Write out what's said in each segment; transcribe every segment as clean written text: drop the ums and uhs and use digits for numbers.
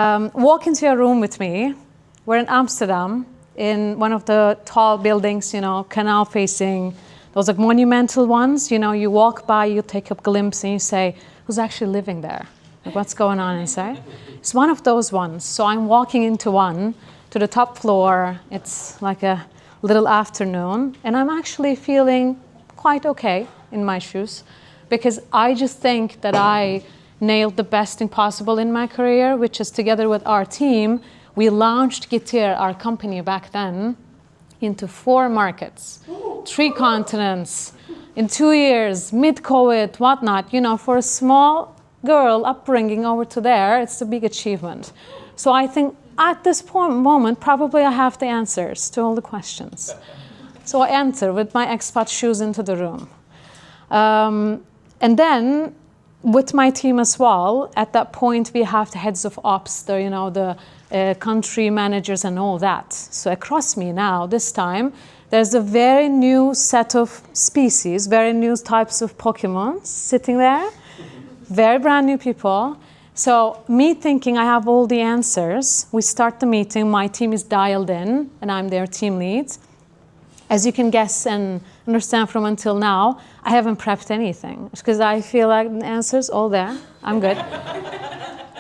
Walk into a room with me. We're in Amsterdam, in one of the tall buildings, canal facing, those like monumental ones. You walk by, you take a glimpse, and you say, who's actually living there? Like, what's going on inside? It's one of those ones. So I'm walking into one, to the top floor. It's like a little afternoon, and I'm actually feeling quite okay in my shoes, because I just think that I nailed the best thing possible in my career, which is, together with our team, we launched Getir, our company back then, into 4 markets, 3 continents, in 2 years, mid-COVID, whatnot. For a small girl upbringing over to there, it's a big achievement. So I think at this moment, probably I have the answers to all the questions. So I enter with my expat shoes into the room. And then, with my team as well, at that point we have the heads of ops, the country managers and all that. So across me now, this time, there's a very new set of species, very new types of Pokemon sitting there, very brand new people. So me thinking I have all the answers, we start the meeting, my team is dialed in, and I'm their team lead. As you can guess and understand from until now, I haven't prepped anything, because I feel like the answer's all there. I'm good.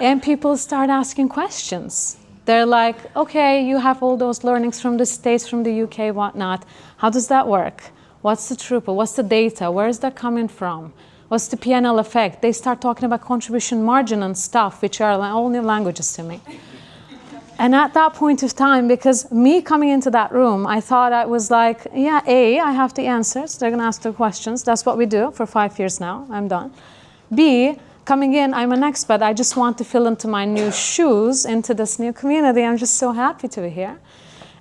And people start asking questions. They're like, okay, you have all those learnings from the States, from the UK, whatnot. How does that work? What's the throughput? What's the data? Where is that coming from? What's the P&L effect? They start talking about contribution margin and stuff, which are all new languages to me. And at that point of time, because me coming into that room, I thought I was like, yeah, I have the answers. They're going to ask the questions. That's what we do for 5 years now. I'm done. B, coming in, I'm an expat. I just want to fill into my new shoes, into this new community. I'm just so happy to be here.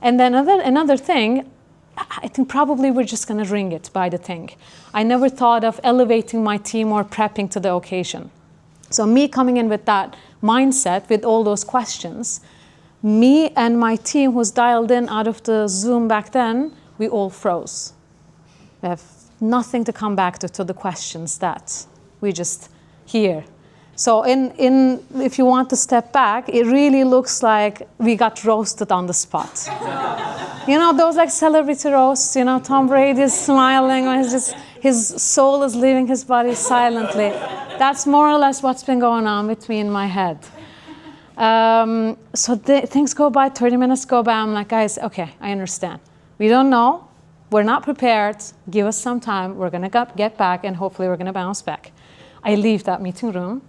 And then another thing, I think probably we're just going to ring it by the thing. I never thought of elevating my team or prepping to the occasion. So me coming in with that mindset, with all those questions, me and my team who's dialed in out of the Zoom back then, we all froze. We have nothing to come back to the questions that we just hear. So if you want to step back, it really looks like we got roasted on the spot. Those like celebrity roasts, Tom Brady is smiling, or his soul is leaving his body silently. That's more or less what's been going on between my head. So things go by, 30 minutes go by. I'm like, guys, okay, I understand. We don't know. We're not prepared. Give us some time. We're going to get back, and hopefully we're going to bounce back. I leave that meeting room,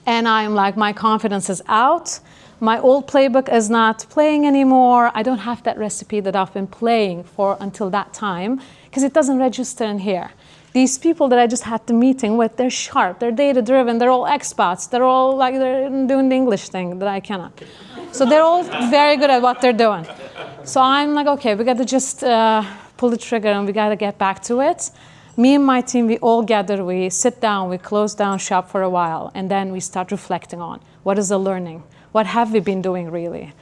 and I'm like, my confidence is out. My old playbook is not playing anymore. I don't have that recipe that I've been playing for until that time, because it doesn't register in here. These people that I just had the meeting with, they're sharp, they're data-driven, they're all expats, they're all like, they're doing the English thing that I cannot. So they're all very good at what they're doing. So I'm like, okay, we got to just pull the trigger, and we got to get back to it. Me and my team, we all gather, we sit down, we close down shop for a while, and then we start reflecting on what is the learning? What have we been doing really?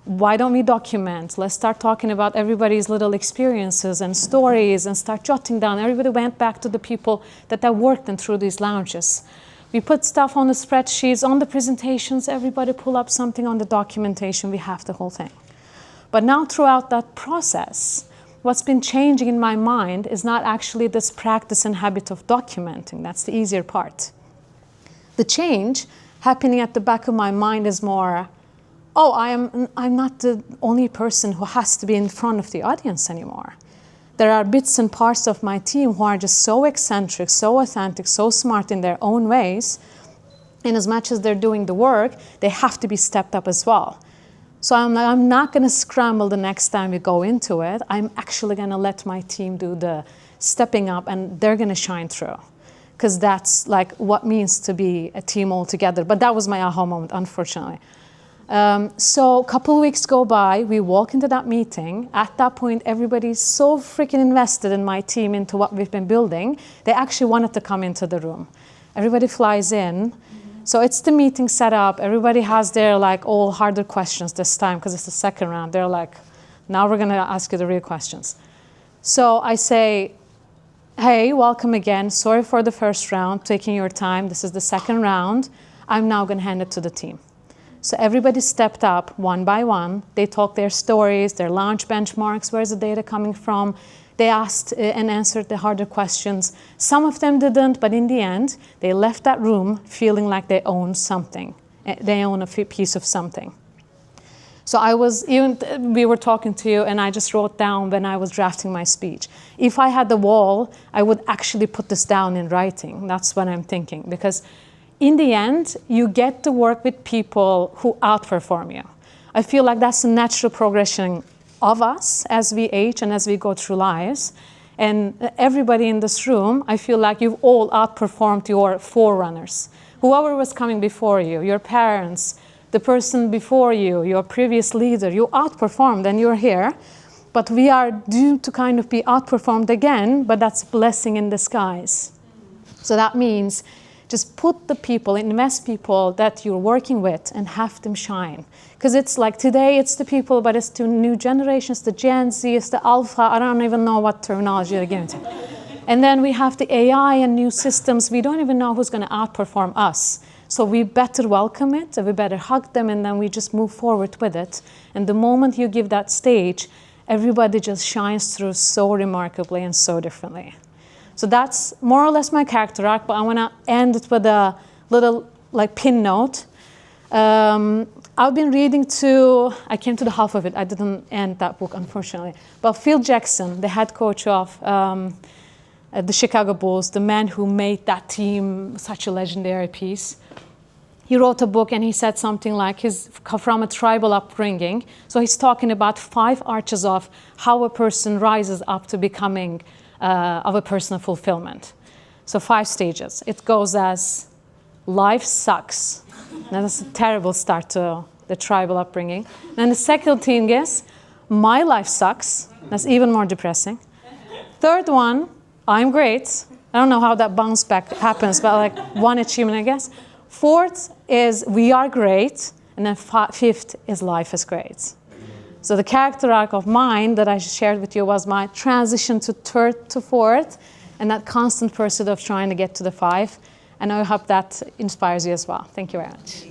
Why don't we document? Let's start talking about everybody's little experiences and stories, and start jotting down. Everybody went back to the people that worked in through these lounges. We put stuff on the spreadsheets, on the presentations. Everybody pull up something on the documentation. We have the whole thing. But now throughout that process, what's been changing in my mind is not actually this practice and habit of documenting. That's the easier part. The change happening at the back of my mind is more, I'm not the only person who has to be in front of the audience anymore. There are bits and parts of my team who are just so eccentric, so authentic, so smart in their own ways. And as much as they're doing the work, they have to be stepped up as well. So I'm not going to scramble the next time we go into it. I'm actually going to let my team do the stepping up, and they're going to shine through. Because that's like what means to be a team all together. But that was my aha moment, unfortunately. So a couple of weeks go by, we walk into that meeting. At that point, everybody's so freaking invested in my team, into what we've been building. They actually wanted to come into the room. Everybody flies in. So it's the meeting set up. Everybody has their like all harder questions this time, because it's the second round. They're like, now we're going to ask you the real questions. So I say, hey, welcome again. Sorry for the first round, taking your time. This is the second round. I'm now going to hand it to the team. So everybody stepped up one by one. They talked their stories, their launch benchmarks, where's the data coming from. They asked and answered the harder questions. Some of them didn't, but in the end, they left that room feeling like they own something. They own a piece of something. So we were talking to you, and I just wrote down when I was drafting my speech. If I had the wall, I would actually put this down in writing. That's what I'm thinking. Because in the end, you get to work with people who outperform you. I feel like that's a natural progression of us as we age and as we go through lives. And everybody in this room, I feel like you've all outperformed your forerunners. Whoever was coming before you, your parents, the person before you, your previous leader, you outperformed and you're here. But we are due to kind of be outperformed again, but that's a blessing in disguise. So that means just put the people, invest people that you're working with and have them shine. Because it's like today it's the people, but it's the new generations, the Gen Z, it's the Alpha, I don't even know what terminology they're giving to. And then we have the AI and new systems. We don't even know who's going to outperform us. So we better welcome it, we better hug them, and then we just move forward with it. And the moment you give that stage, everybody just shines through so remarkably and so differently. So that's more or less my character arc, but I want to end it with a little pin note. I've been reading I came to the half of it, I didn't end that book, unfortunately. But Phil Jackson, the head coach of the Chicago Bulls, the man who made that team such a legendary piece, he wrote a book and he said something like he's from a tribal upbringing. So he's talking about 5 arches of how a person rises up to becoming of a personal fulfillment. So 5 stages. It goes as life sucks. Now that's a terrible start to the tribal upbringing. And the second thing is my life sucks. That's even more depressing. Third one, I'm great. I don't know how that bounce back happens, but like one achievement, I guess. Fourth is we are great. And then fifth is life is great. So the character arc of mine that I shared with you was my transition to third to fourth and that constant pursuit of trying to get to the 5. And I hope that inspires you as well. Thank you very much.